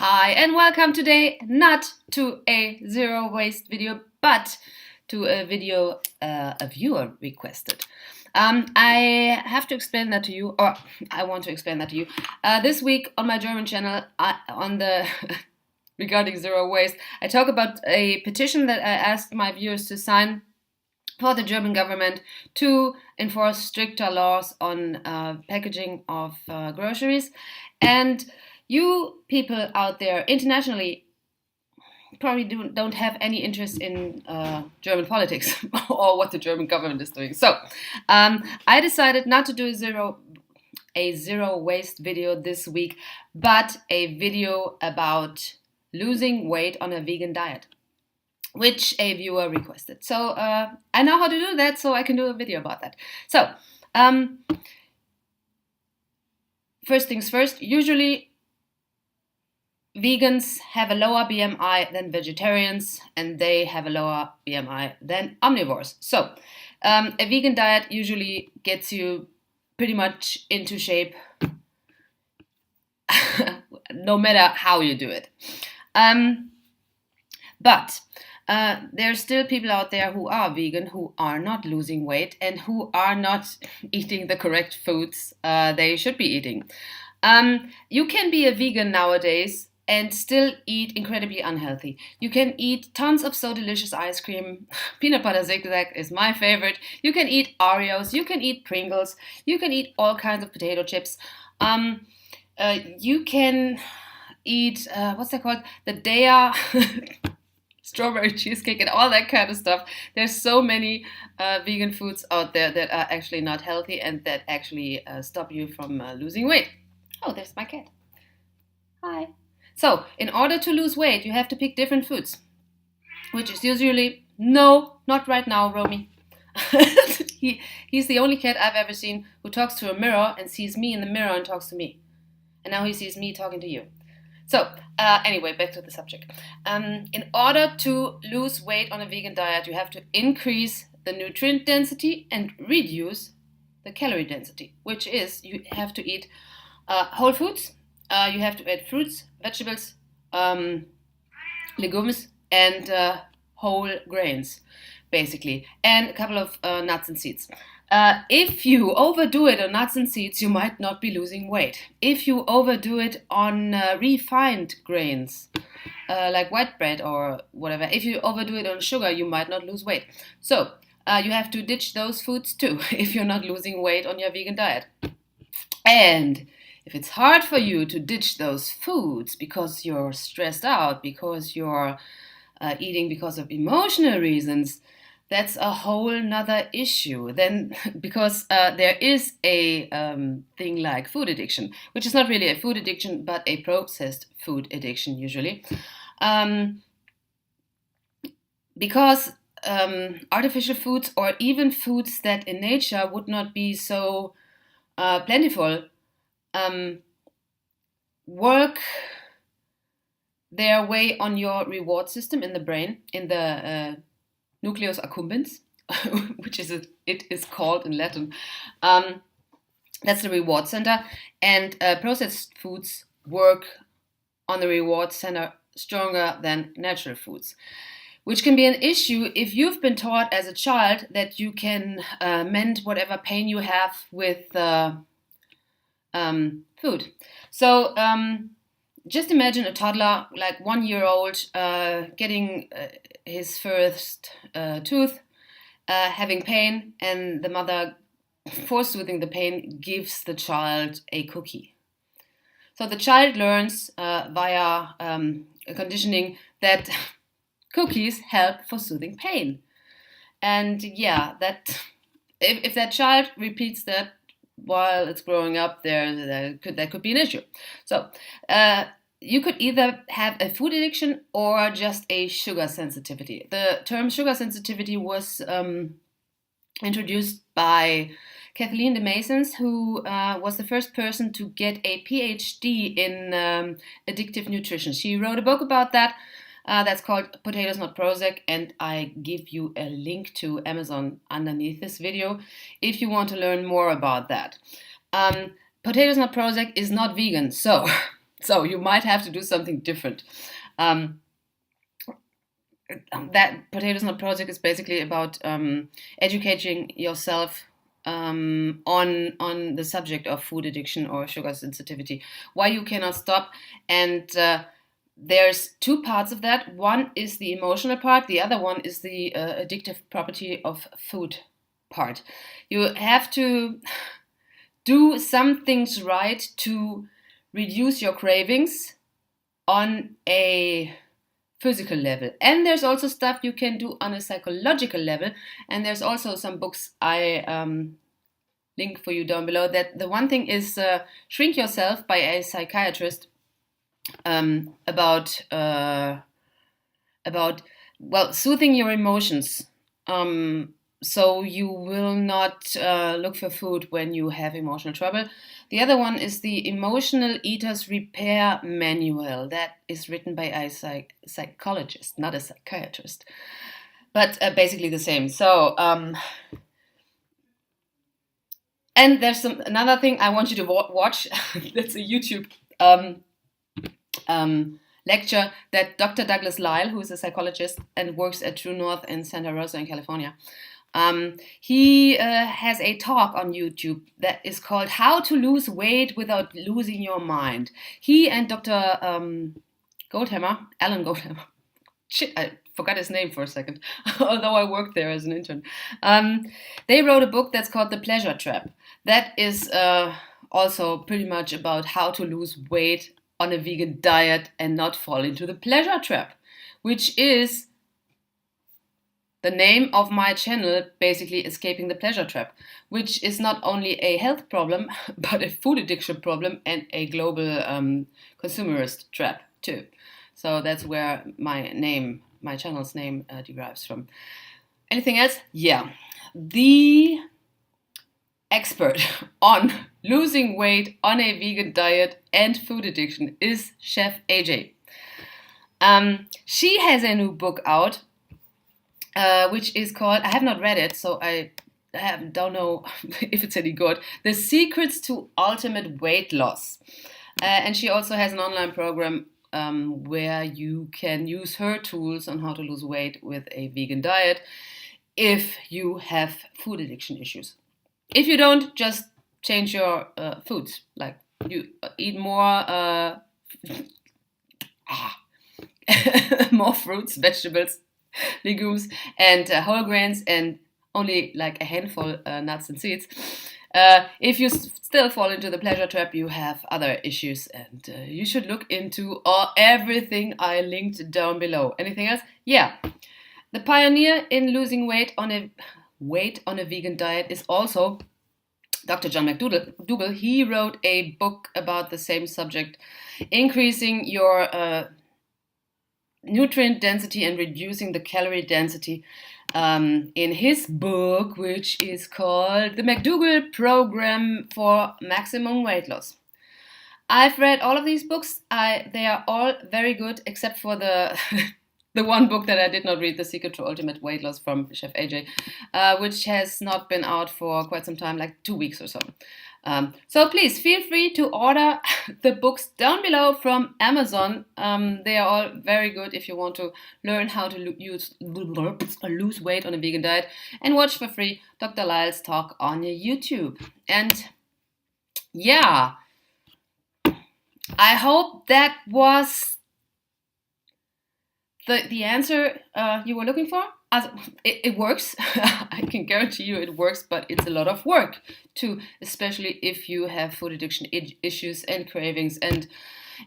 Hi and welcome today not to a zero waste video but to a video a viewer requested. I have to explain that to you, or I want to explain that to you. This week on my German channel, on the regarding zero waste, I talk about a petition that I asked my viewers to sign for the German government to enforce stricter laws on packaging of groceries. And you people out there internationally probably don't have any interest in German politics or what the German government is doing. So I decided not to do a zero waste video this week, but a video about losing weight on a vegan diet, which a viewer requested. So I know how to do that, so I can do a video about that. So first things first, usually vegans have a lower BMI than vegetarians, and they have a lower BMI than omnivores. So a vegan diet usually gets you pretty much into shape no matter how you do it. But there's still people out there who are vegan, who are not losing weight, and who are not eating the correct foods they should be eating. You can be a vegan nowadays and still eat incredibly unhealthy. You can eat tons of So Delicious ice cream. Peanut butter zigzag is my favorite. You can eat Oreos. You can eat Pringles. You can eat all kinds of potato chips. You can eat, what's that called? The Daya strawberry cheesecake and all that kind of stuff. There's so many vegan foods out there that are actually not healthy and that actually stop you from losing weight. Oh, there's my cat. Hi. So, in order to lose weight, you have to pick different foods, which is usually, no, not right now, Romy. He's the only cat I've ever seen who talks to a mirror and sees me in the mirror and talks to me. And now he sees me talking to you. So, anyway, back to the subject. In order to lose weight on a vegan diet, you have to increase the nutrient density and reduce the calorie density, which is you have to eat whole foods. You have to add fruits, vegetables, legumes, and whole grains, basically, and a couple of nuts and seeds. If you overdo it on nuts and seeds, you might not be losing weight. If you overdo it on refined grains, like white bread or whatever, if you overdo it on sugar, you might not lose weight. So you have to ditch those foods too if you're not losing weight on your vegan diet. And if it's hard for you to ditch those foods because you're stressed out, because you're eating because of emotional reasons, that's a whole nother issue. Then, because there is a thing like food addiction, which is not really a food addiction, but a processed food addiction usually. Because artificial foods, or even foods that in nature would not be so plentiful, work their way on your reward system in the brain, in the nucleus accumbens, which it is called in Latin. That's the reward center, and processed foods work on the reward center stronger than natural foods, which can be an issue if you've been taught as a child that you can mend whatever pain you have with food. So just imagine a toddler, like 1 year old, getting his first tooth, having pain, and the mother, for soothing the pain, gives the child a cookie. So the child learns via conditioning that cookies help for soothing pain. And yeah, that if that child repeats that while it's growing up, that could be an issue. So you could either have a food addiction or just a sugar sensitivity. The term sugar sensitivity was introduced by Kathleen de Masons, who was the first person to get a PhD in addictive nutrition. She wrote a book about that. That's called Potatoes Not Prozac, and I give you a link to Amazon underneath this video if you want to learn more about that. Potatoes Not Prozac is not vegan, so So you might have to do something different. That Potatoes Not Project is basically about educating yourself on the subject of food addiction or sugar sensitivity, why you cannot stop. And there's two parts of that. One is the emotional part, the other one is the addictive property of food part. You have to do some things right to reduce your cravings on a physical level. And there's also stuff you can do on a psychological level. And there's also some books I link for you down below. That the one thing is Shrink Yourself by a psychiatrist about soothing your emotions. So you will not look for food when you have emotional trouble. The other one is the Emotional Eaters Repair Manual. That is written by a psychologist, not a psychiatrist, but basically the same. So, and there's another thing I want you to watch. That's a YouTube lecture that Dr. Douglas Lyle, who is a psychologist and works at True North in Santa Rosa in California, he has a talk on YouTube that is called How to Lose Weight Without Losing Your Mind. He and Dr. Alan Goldhammer, shit, I forgot his name for a second, although I worked there as an intern. They wrote a book that's called The Pleasure Trap. That is also pretty much about how to lose weight on a vegan diet and not fall into the pleasure trap, which is the name of my channel, basically Escaping the Pleasure Trap, which is not only a health problem, but a food addiction problem and a global consumerist trap too. So that's where my channel's name derives from. Anything else? Yeah. The expert on losing weight on a vegan diet and food addiction is Chef AJ. She has a new book out, which is called, I have not read it, so I don't know if it's any good, The Secrets to Ultimate Weight Loss. And she also has an online program where you can use her tools on how to lose weight with a vegan diet if you have food addiction issues. If you don't, just change your foods. Like you eat more more fruits, vegetables, legumes, and whole grains, and only like a handful nuts and seeds. If you still fall into the pleasure trap, you have other issues, and you should look into everything I linked down below. Anything else? Yeah. The pioneer in losing weight on a vegan diet is also Dr. John McDougall. He wrote a book about the same subject, increasing your nutrient density and reducing the calorie density, in his book, which is called The McDougall Program for Maximum Weight Loss. I've read all of these books. They are all very good, except for the the one book that I did not read, The Secret to Ultimate Weight Loss from Chef AJ, which has not been out for quite some time, like 2 weeks or so. So please feel free to order the books down below from Amazon. They are all very good if you want to learn how to lose weight on a vegan diet, and watch for free Dr. Lyle's talk on YouTube. And yeah, I hope that was the answer you were looking for. It works. I can guarantee you it works, but it's a lot of work too, especially if you have food addiction issues and cravings and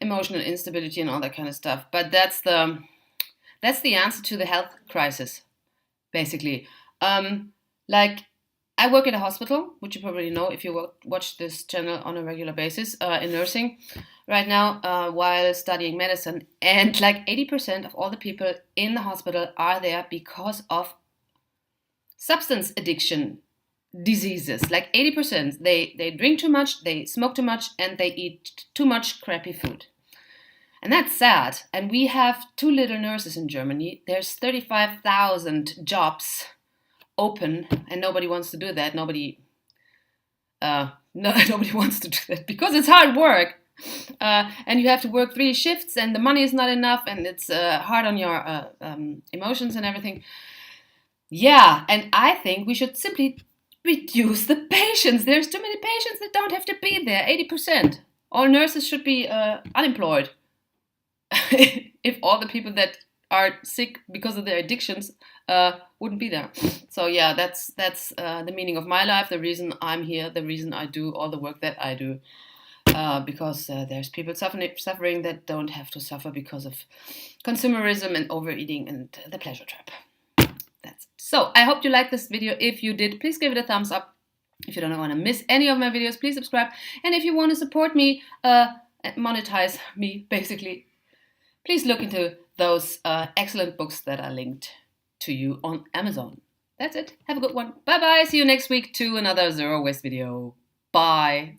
emotional instability and all that kind of stuff. But that's the answer to the health crisis, basically. Like, I work at a hospital, which you probably know if you watch this channel on a regular basis, in nursing right now, while studying medicine. And like 80% of all the people in the hospital are there because of substance addiction diseases. Like 80%, they drink too much, they smoke too much, and they eat too much crappy food. And that's sad. And we have too little nurses in Germany. There's 35,000 jobs open, and nobody wants to do that. Nobody wants to do that because it's hard work. and you have to work 3 shifts, and the money is not enough, and it's hard on your emotions and everything. Yeah, and I think we should simply reduce the patients. There's too many patients that don't have to be there. 80%. All nurses should be unemployed. If all the people that are sick because of their addictions wouldn't be there. So yeah, that's the meaning of my life, the reason I'm here, the reason I do all the work that I do. Because there's people suffering that don't have to suffer because of consumerism and overeating and the pleasure trap. That's it. So I hope you liked this video. If you did, please give it a thumbs up. If you don't want to miss any of my videos, please subscribe. And if you want to support me, monetize me basically, please look into those excellent books that are linked to you on Amazon. That's it. Have a good one. Bye bye. See you next week to another Zero Waste video. Bye.